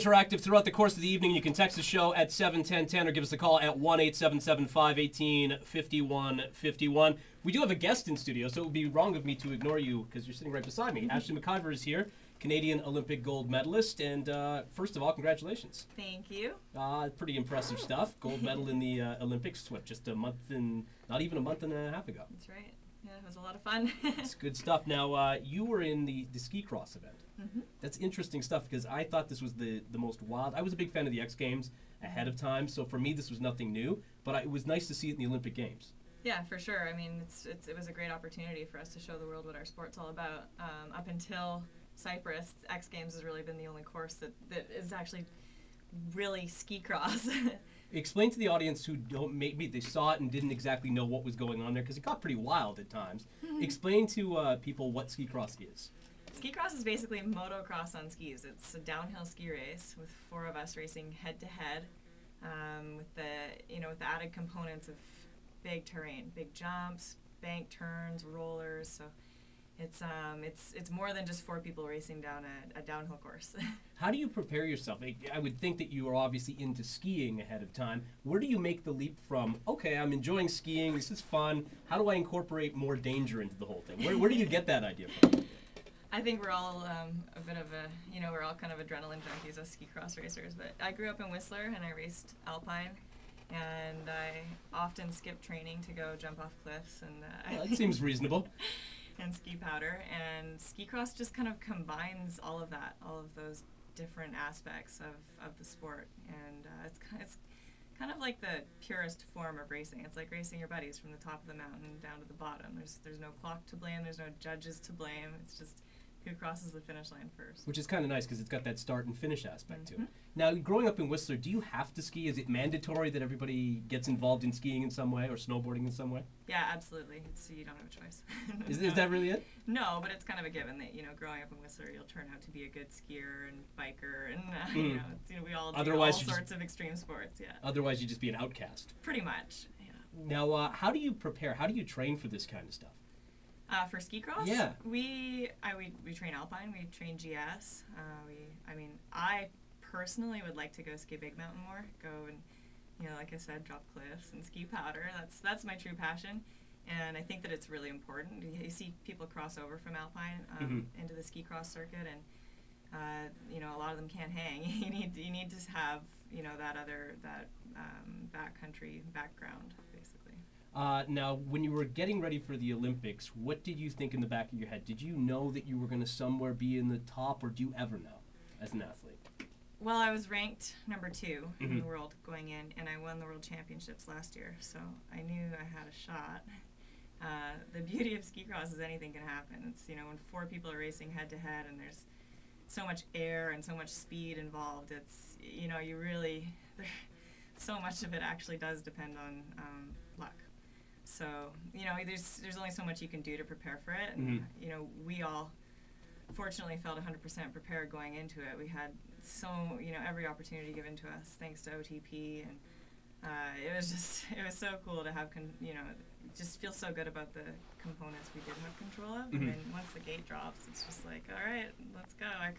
interactive throughout the course of the evening. You can text the show at 71010 or give us a call at 1-877-518-5151. We do have a guest in studio, so it would be wrong of me to ignore you because you're sitting right beside me. Ashleigh McIvor is here, Canadian Olympic gold medalist, and first of all, congratulations. Thank you. Pretty impressive stuff. Gold medal in the Olympics, what, just a month and, not even a month and a half ago. That's right. Yeah, it was a lot of fun. It's good stuff. Now, you were in the ski cross event. That's interesting stuff because I thought this was the most wild. I was a big fan of the X Games ahead of time, so for me this was nothing new, but it was nice to see it in the Olympic Games. Yeah, for sure. I mean, it was a great opportunity for us to show the world what our sport's all about. Up until Cyprus, X Games has really been the only course that is actually really ski cross. Explain to the audience who don't, maybe they saw it and didn't exactly know what was going on there because it got pretty wild at times. Explain to people what ski cross is. Ski cross is basically motocross on skis. It's a downhill ski race with 4 of us racing head to head, with the added components of big terrain, big jumps, bank turns, rollers. So it's more than just 4 people racing down a downhill course. How do you prepare yourself? I would think that you are obviously into skiing ahead of time. Where do you make the leap from, okay, I'm enjoying skiing, this is fun, how do I incorporate more danger into the whole thing? Where do you get that idea from? I think we're all a bit of a, we're all kind of adrenaline junkies as ski cross racers, but I grew up in Whistler and I raced alpine, and I often skipped training to go jump off cliffs, and well, that seems reasonable. And ski powder, and ski cross just kind of combines all of that, all of those different aspects of the sport, and it's kind of like the purest form of racing. It's like racing your buddies from the top of the mountain down to the bottom. There's no clock to blame, there's no judges to blame, it's just who crosses the finish line first. Which is kind of nice because it's got that start and finish aspect to it. Now, growing up in Whistler, do you have to ski? Is it mandatory that everybody gets involved in skiing in some way or snowboarding in some way? Yeah, absolutely. You don't have a choice. Is that really it? No, but it's kind of a given that, growing up in Whistler, you'll turn out to be a good skier and biker, and we all do all sorts of extreme sports. Yeah. Otherwise, you'd just be an outcast. Pretty much. Yeah. Now, how do you prepare? How do you train for this kind of stuff? For ski cross? Yeah. We train alpine, we train GS. I personally would like to go ski big mountain more, go and, like I said, drop cliffs and ski powder. That's my true passion, and I think that it's really important. You see people cross over from alpine into the ski cross circuit, and a lot of them can't hang. You need to have that backcountry background, basically. Now, when you were getting ready for the Olympics, what did you think in the back of your head? Did you know that you were going to somewhere be in the top, or do you ever know as an athlete? Well, I was ranked number 2 in the world going in, and I won the World Championships last year, so I knew I had a shot. The beauty of ski cross is anything can happen. It's, when 4 people are racing head to head and there's so much air and so much speed involved, it's, so much of it actually does depend on luck. So, there's only so much you can do to prepare for it, and, we all fortunately felt 100% prepared going into it. We had every opportunity given to us thanks to OTP, and it was so cool to have, just feel so good about the components we did have control of, and then once the gate drops, it's just like, all right, let's go. I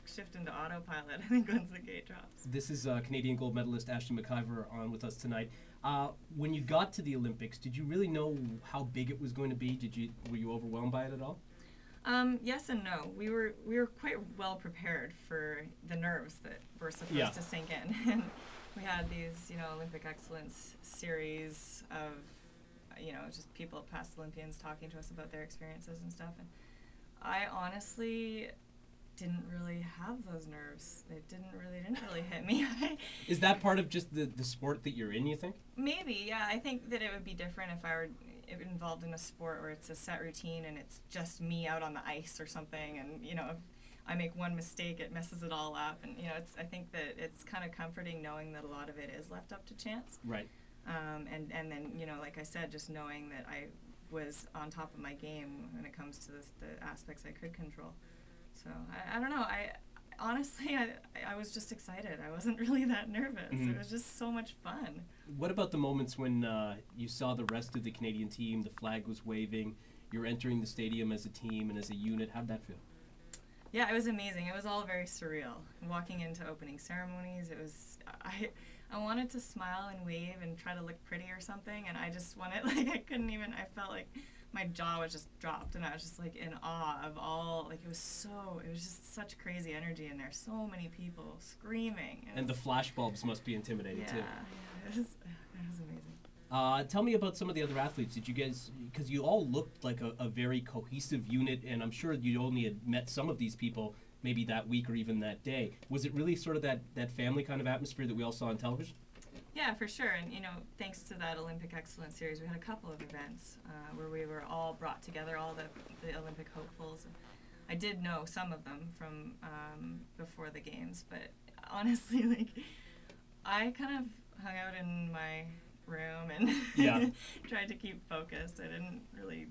shift into autopilot, I think, once the gate drops. This is Canadian gold medalist Ashleigh McIvor on with us tonight. When you got to the Olympics, did you really know how big it was going to be? Were you overwhelmed by it at all? Yes and no. We were quite well prepared for the nerves that were supposed to sink in. And we had these, Olympic Excellence series of, just people, past Olympians, talking to us about their experiences and stuff. And I honestly didn't really have those nerves. It didn't really hit me. Is that part of just the sport that you're in, you think? Maybe, yeah. I think that it would be different if I were involved in a sport where it's a set routine and it's just me out on the ice or something, and if I make one mistake, it messes it all up, and I think that it's kind of comforting knowing that a lot of it is left up to chance. Right. And then like I said, just knowing that I was on top of my game when it comes to the aspects I could control. So I don't know. Honestly, I was just excited. I wasn't really that nervous. It was just so much fun. What about the moments when you saw the rest of the Canadian team, the flag was waving, you're entering the stadium as a team and as a unit? How'd that feel? Yeah, it was amazing. It was all very surreal. Walking into opening ceremonies, it was, I wanted to smile and wave and try to look pretty or something, and I just wanted, like, I couldn't even, I felt like my jaw was just dropped, and I was just, like, in awe of all, like, it was just such crazy energy in there. So many people screaming. And the flash bulbs must be intimidating, too. Yeah, it was amazing. Tell me about some of the other athletes. Did you guys, because you all looked like a very cohesive unit, and I'm sure you only had met some of these people maybe that week or even that day. Was it really sort of that family kind of atmosphere that we all saw on television? Yeah, for sure. And, thanks to that Olympic Excellence Series, we had a couple of events where we were all brought together, all the Olympic hopefuls. And I did know some of them from before the games, but honestly, like, I kind of hung out in my room and tried to keep focused. I didn't really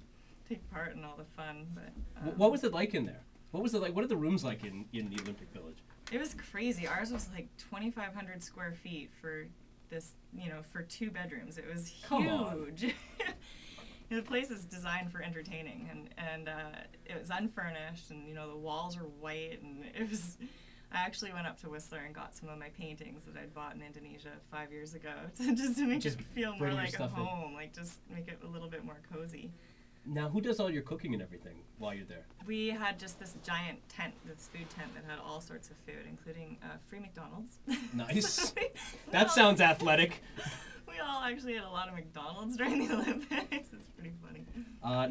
take part in all the fun. But what was it like in there? What was it like? What are the rooms like in the Olympic Village? It was crazy. Ours was like 2,500 square feet for this, for 2 bedrooms. It was huge. Come on. The place is designed for entertaining, and it was unfurnished, and the walls are white, and it was. I actually went up to Whistler and got some of my paintings that I'd bought in Indonesia 5 years ago, just to make it feel more like a home, like just make it a little bit more cozy. Now, who does all your cooking and everything while you're there? We had just this giant tent, this food tent that had all sorts of food, including free McDonald's. Nice. That sounds athletic. We all actually had a lot of McDonald's during the Olympics. It's pretty funny.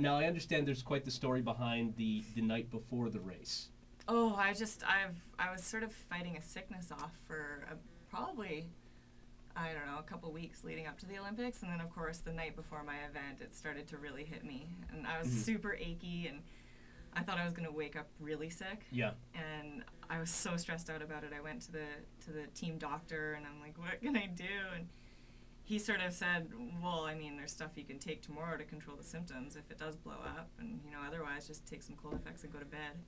Now, I understand there's quite the story behind the night before the race. Oh, I was sort of fighting a sickness off for probably, I don't know, a couple weeks leading up to the Olympics. And then, of course, the night before my event, it started to really hit me. And I was super achy, and I thought I was going to wake up really sick. Yeah. And I was so stressed out about it. I went to the team doctor, and I'm like, what can I do? And he sort of said, well, I mean, there's stuff you can take tomorrow to control the symptoms if it does blow up. And, otherwise just take some cold FX and go to bed.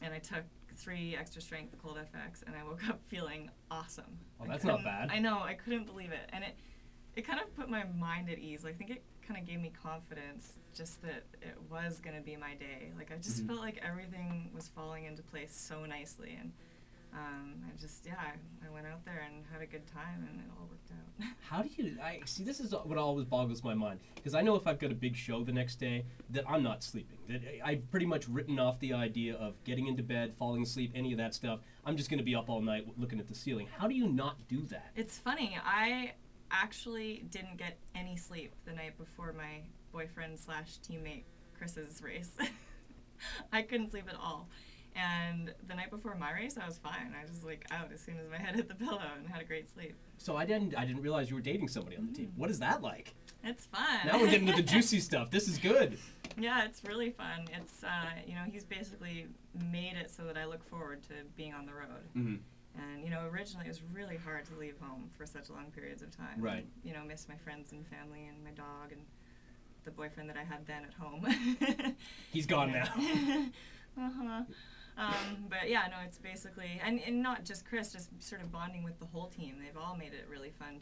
And I took 3 extra strength cold FX, and I woke up feeling awesome. Oh, that's not bad. I know, I couldn't believe it. And it kind of put my mind at ease. I think it kind of gave me confidence just that it was going to be my day. Like, I just felt like everything was falling into place so nicely. And I went out there and had a good time, and it all worked out. How do you, see, this is what always boggles my mind, because I know if I've got a big show the next day, that I'm not sleeping. That I've pretty much written off the idea of getting into bed, falling asleep, any of that stuff. I'm just going to be up all night looking at the ceiling. How do you not do that? It's funny. I actually didn't get any sleep the night before my boyfriend/teammate Chris's race. I couldn't sleep at all. And the night before my race, I was fine. I was just like out as soon as my head hit the pillow and had a great sleep. So I didn't realize you were dating somebody on the team. What is that like? It's fun. Now we're getting to the juicy stuff. This is good. Yeah, it's really fun. It's he's basically made it so that I look forward to being on the road. Mm-hmm. And originally it was really hard to leave home for such long periods of time. Right. And, miss my friends and family and my dog and the boyfriend that I had then at home. He's gone now. Uh-huh. But yeah, no, it's basically, and not just Chris, just sort of bonding with the whole team. They've all made it really fun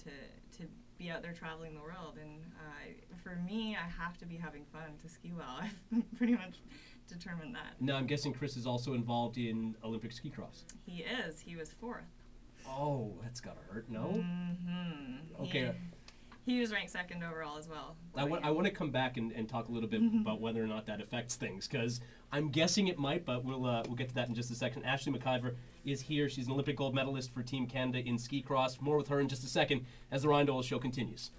to be out there traveling the world. And for me, I have to be having fun to ski well. I've pretty much determined that. Now, I'm guessing Chris is also involved in Olympic ski cross. He is. He was 4th. Oh, that's gotta hurt, no? Mm-hmm. Okay. He was ranked 2nd overall as well. I want to come back and talk a little bit about whether or not that affects things, because I'm guessing it might, but we'll get to that in just a second. Ashleigh McIvor is here. She's an Olympic gold medalist for Team Canada in ski cross. More with her in just a second as the Ryan Doyle Show continues.